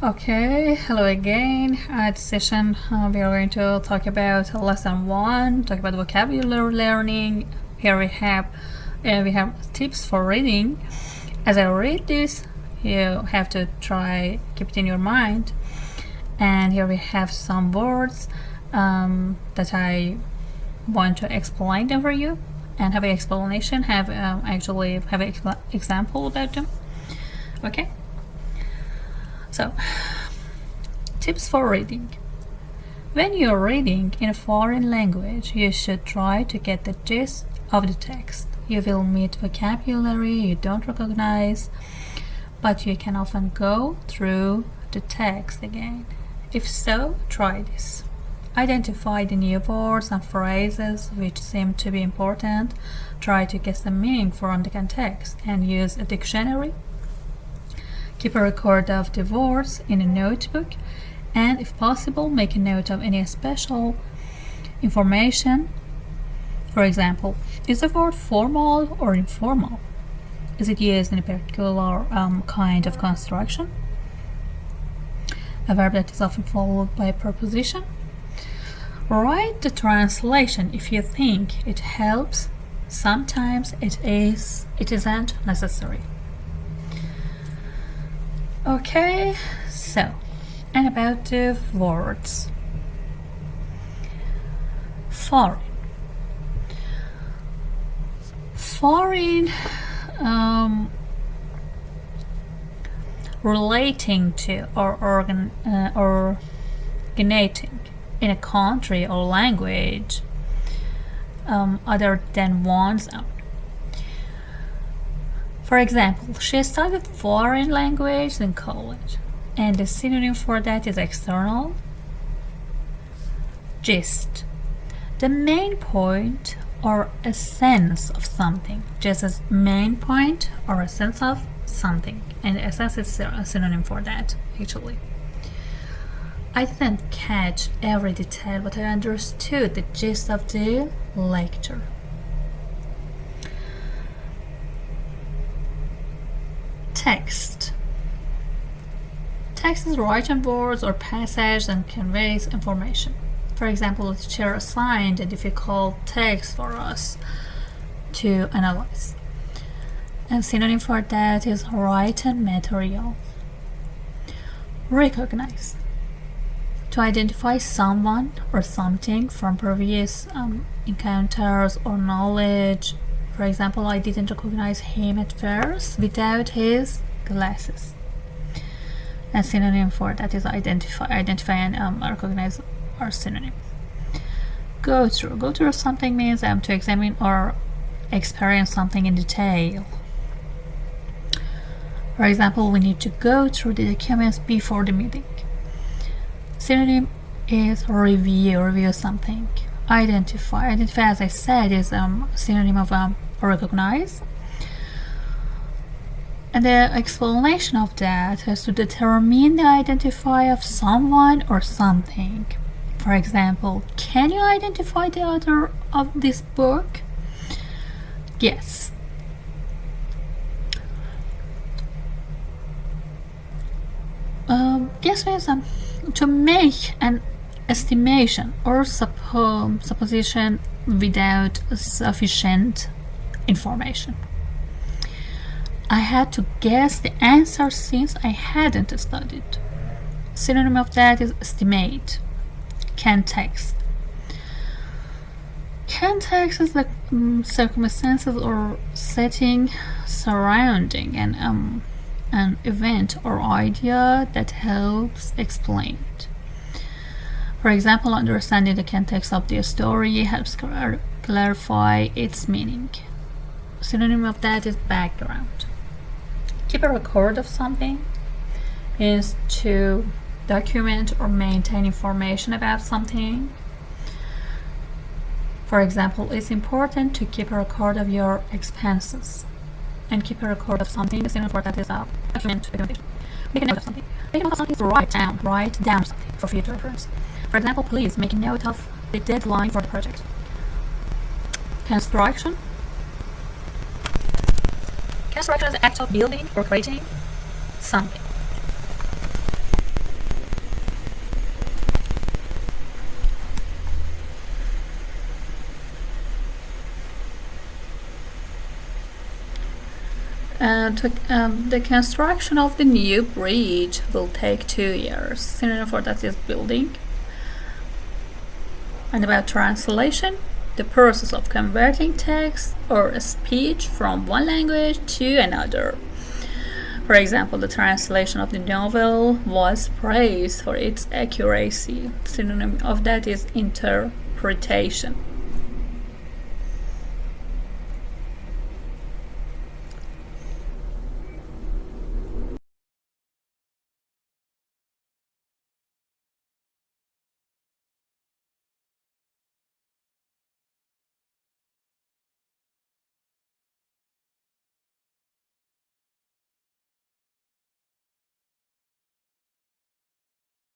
Okay, hello again. This session we are going to talk about lesson 1, talk about vocabulary learning. Here we have tips for reading. As I read this, you have to try keep it in your mind. And here we have some words that I want to explain them for you and have an explanation. Have an example about them. Okay. So, tips for reading. When you're reading in a foreign language, you should try to get the gist of the text. You will meet vocabulary you don't recognize, but you can often go through the text again. If so, try this. Identify the new words and phrases which seem to be important. Try to guess the meaning from the context and use a dictionary. Keep a record of the words in a notebook, and if possible, make a note of any special information. For example, is the word formal or informal? Is it used in a particular kind of construction? A verb that is often followed by a preposition. Write the translation if you think it helps. Sometimes it isn't necessary. Okay, so, and about the words. Foreign. Foreign, relating to or originating in a country or language other than one's own. For example, she studied foreign language in college, and the synonym for that is external. Gist. The main point or a sense of something. Just as main point or a sense of something. And essence is a synonym for that, actually. I didn't catch every detail, but I understood the gist of the lecture. Text. Text is written words or passage and conveys information. For example, the teacher assigned a difficult text for us to analyze. And synonym for that is written material. Recognize. To identify someone or something from previous encounters or knowledge. For example, I didn't recognize him at first without his glasses. And synonym for that is identify and recognize are synonyms. Go through something means to examine or experience something in detail. For example, we need to go through the documents before the meeting. Synonym is review something. Identify, as I said, is synonym of recognize. And the explanation of that is to determine the identify of someone or something. For example, can you identify the author of this book? Yes. Guess means to make an estimation or supposition without sufficient information. I had to guess the answer since I hadn't studied. Synonym of that is estimate. Context. Context is the circumstances or setting surrounding an event or idea that helps explain it. For example, understanding the context of the story helps clarify its meaning. Synonym of that is background. Keep a record of something is to document or maintain information about something. For example, it's important to keep a record of your expenses. And keep a record of something. The synonym for that is documentation. Make a note of something. Make a note of something is to write down something for future reference. For example, please make a note of the deadline for the project. Construction. Construction is the act of building or creating something. The construction of the new bridge will take 2 years. Synonym for that is building. And about translation, the process of converting text or a speech from one language to another. For example, the translation of the novel was praised for its accuracy. Synonym of that is interpretation.